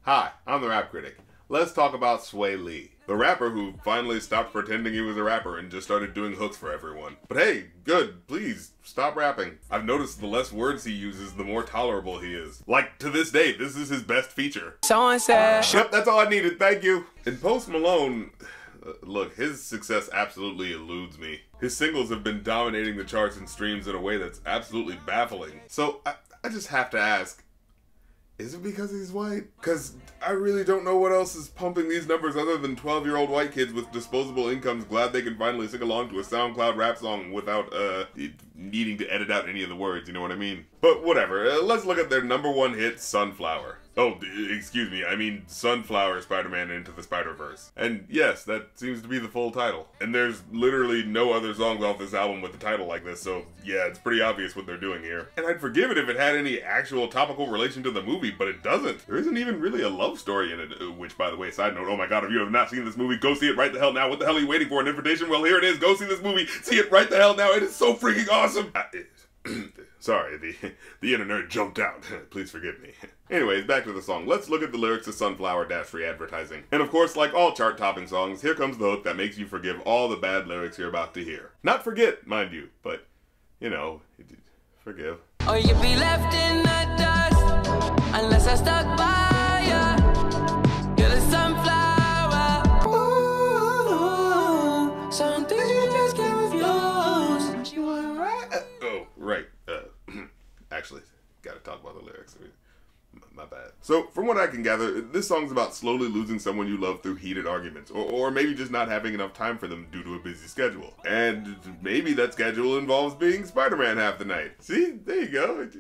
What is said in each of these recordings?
Hi, I'm the Rap Critic. Let's talk about Swae, the rapper who finally stopped pretending he was a rapper and just started doing hooks for everyone. But hey, good, please, stop rapping. I've noticed the less words he uses, the more tolerable he is. Like, to this day, this is his best feature. Someone said... Yep, that's all I needed, thank you. In Post Malone, look, his success absolutely eludes me. His singles have been dominating the charts and streams in a way that's absolutely baffling. So, I just have to ask, is it because he's white? Because I really don't know what else is pumping these numbers other than 12-year-old white kids with disposable incomes glad they can finally sing along to a SoundCloud rap song without needing to edit out any of the words, you know what I mean? But whatever, let's look at their #1 hit, Sunflower. Oh, excuse me, I mean Sunflower Spider-Man Into the Spider-Verse. And yes, that seems to be the full title. And there's literally no other songs off this album with a title like this, so yeah, it's pretty obvious what they're doing here. And I'd forgive it if it had any actual topical relation to the movie, but it doesn't. There isn't even really a love story in it, which, by the way, side note, oh my god, if you have not seen this movie, go see it right the hell now. What the hell are you waiting for, an invitation? Well, here it is, go see this movie, see it right the hell now, it is so freaking awesome! Sorry, the inner nerd jumped out. Please forgive me. Anyways, back to the song. Let's look at the lyrics to Sunflower - free advertising. And of course, like all chart-topping songs, here comes the hook that makes you forgive all the bad lyrics you're about to hear. Not forget, mind you, but, you know, forgive. Or you'd be left in the dust, unless I stuck by ya. You're the sunflower. Ooh, some things you just can't refuse. You wanna ride? Oh, right. Actually, gotta talk about the lyrics. My bad. So, from what I can gather, this song's about slowly losing someone you love through heated arguments, or maybe just not having enough time for them due to a busy schedule. And maybe that schedule involves being Spider-Man half the night. See? There you go. It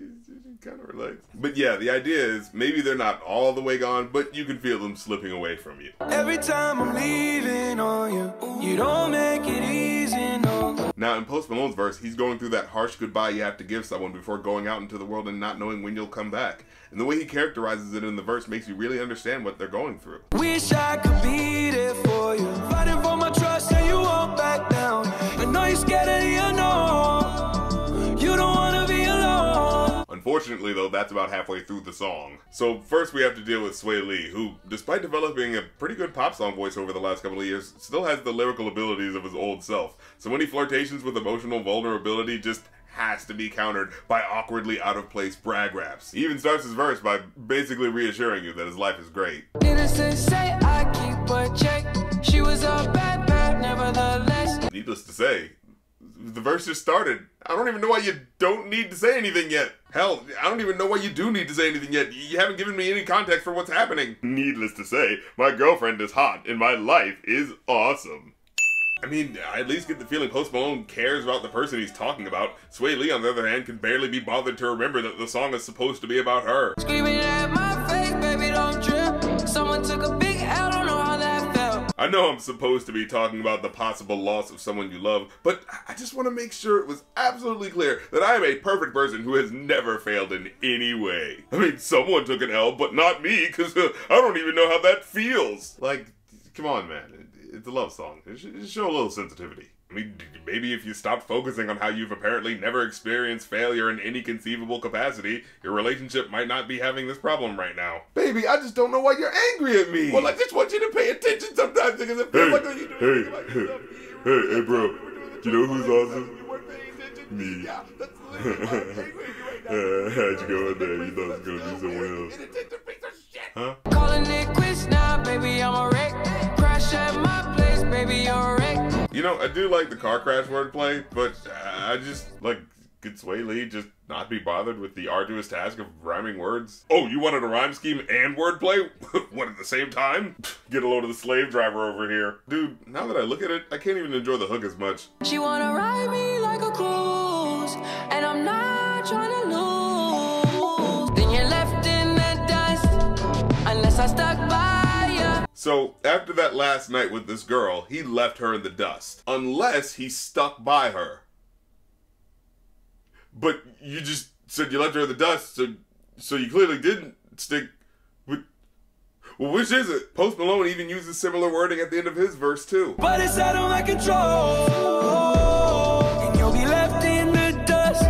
kind of relates. But yeah, the idea is, maybe they're not all the way gone, but you can feel them slipping away from you. Every time I'm leaving on you, you don't make it easy, no. Now, in Post Malone's verse, he's going through that harsh goodbye you have to give someone before going out into the world and not knowing when you'll come back. And the way he characterizes it in the verse makes you really understand what they're going through. Wish I could be there for you, fighting for my trust and you won't back down. I know you're scared of the unknown, you don't want to be alone. Unfortunately, though, that's about halfway through the song. So first we have to deal with Swae, who, despite developing a pretty good pop song voice over the last couple of years, still has the lyrical abilities of his old self. So any flirtations with emotional vulnerability just has to be countered by awkwardly out-of-place brag raps. He even starts his verse by basically reassuring you that his life is great. Innocent say I keep a check. She was a bad, nevertheless. Needless to say, the verse just started. I don't even know why you don't need to say anything yet. Hell, I don't even know why you do need to say anything yet. You haven't given me any context for what's happening. Needless to say, my girlfriend is hot and my life is awesome. I mean, I at least get the feeling Post Malone cares about the person he's talking about. Swae, on the other hand, can barely be bothered to remember that the song is supposed to be about her. Screaming at my face, baby, don't trip. Someone took a big L, don't know how that felt. I know I'm supposed to be talking about the possible loss of someone you love, but I just want to make sure it was absolutely clear that I am a perfect person who has never failed in any way. I mean, someone took an L, but not me, because I don't even know how that feels. Like, come on, man. It's a love song. It should show a little sensitivity. I mean, maybe if you stopped focusing on how you've apparently never experienced failure in any conceivable capacity, your relationship might not be having this problem right now. Baby, I just don't know why you're angry at me. Well, I just want you to pay attention sometimes because it feels like you do anything about yourself. Hey, bro. You know who's awesome? Me. How'd you go in there? You thought it was gonna be someone else. Huh? Calling it quits now, baby, I'm a wreck. Crash at my place, baby, you're a wreck. You know, I do like the car crash wordplay, but I just, like, could Swae just not be bothered with the arduous task of rhyming words? Oh, you wanted a rhyme scheme and wordplay? What, at the same time? Get a load of the slave driver over here. Dude, now that I look at it, I can't even enjoy the hook as much. She wanna ride me like a cruise, and I'm not trying to lose. Then you're left in the dust, unless I stuck by ya. So, after that last night with this girl, he left her in the dust. Unless he stuck by her. But you just said you left her in the dust, so you clearly didn't stick with... Well, which is it? Post Malone even uses similar wording at the end of his verse, too. But it's out of my control, and you'll be left in the dust,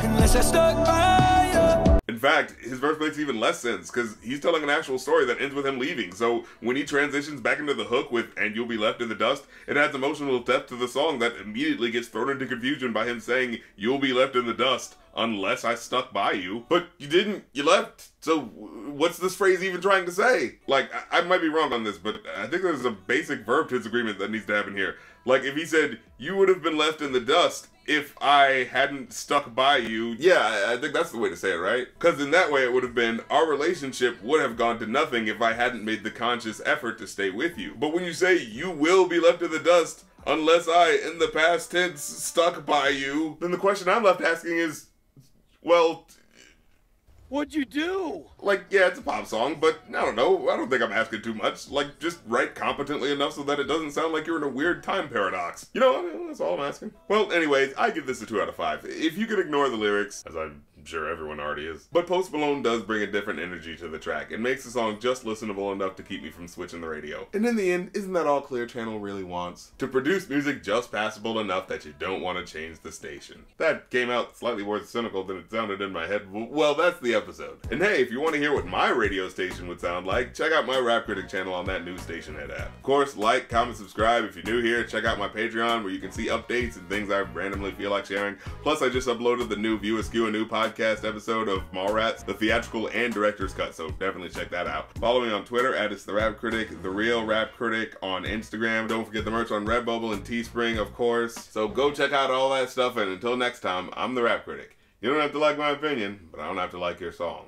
unless I stuck by you. In fact, his verse makes even less sense, because he's telling an actual story that ends with him leaving, so when he transitions back into the hook with "and you'll be left in the dust," it adds emotional depth to the song that immediately gets thrown into confusion by him saying, "You'll be left in the dust unless I stuck by you." But you didn't, you left, so what's this phrase even trying to say? Like, I might be wrong on this, but I think there's a basic verb-tense agreement that needs to happen here. Like, if he said, "You would have been left in the dust if I hadn't stuck by you," yeah, I think that's the way to say it, right? Because in that way it would have been, "Our relationship would have gone to nothing if I hadn't made the conscious effort to stay with you." But when you say, "You will be left in the dust unless I, in the past tense, stuck by you," then the question I'm left asking is, well, what'd you do? like, yeah, it's a pop song, but I don't know, I don't think I'm asking too much. Like, just write competently enough so that it doesn't sound like you're in a weird time paradox. You know, I mean, that's all I'm asking. Well, anyways, I give this a 2 out of 5. If you can ignore the lyrics, as I'm sure everyone already is. But Post Malone does bring a different energy to the track. It makes the song just listenable enough to keep me from switching the radio. And in the end, isn't that all Clear Channel really wants? To produce music just passable enough that you don't want to change the station. That came out slightly more cynical than it sounded in my head. Well, that's the episode. And hey, if you want to hear what my radio station would sound like, check out my Rap Critic channel on that new Stationhead app. Of course, like, comment, subscribe. If you're new here, check out my Patreon where you can see updates and things I randomly feel like sharing. Plus, I just uploaded the new View Askew, a new podcast episode of Mallrats, the theatrical and director's cut, so definitely check that out. Follow me on Twitter at It's The Rap Critic, The Real Rap Critic on Instagram. Don't forget the merch on Redbubble and Teespring, of course. So go check out all that stuff, and until next time, I'm The Rap Critic. You don't have to like my opinion, but I don't have to like your song.